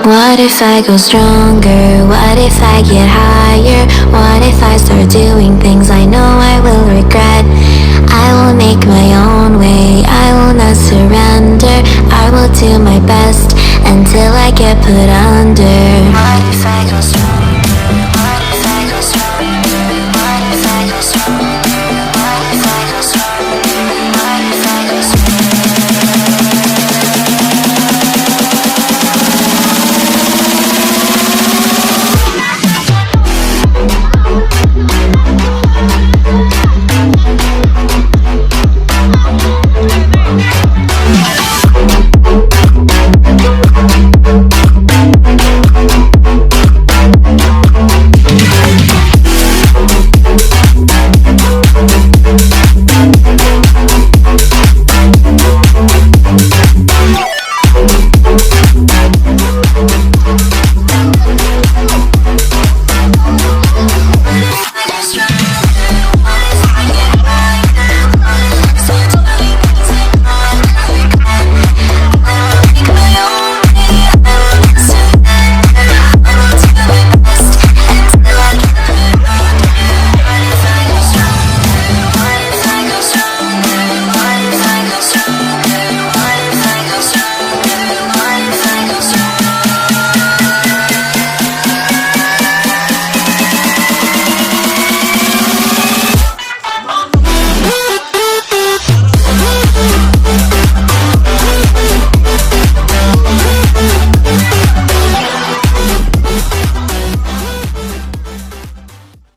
What if I go stronger? What if I get higher? What if I start doing things I know I will regret? I will make my own way, I will not surrender. I will do my best until I get put under. What if I go stronger?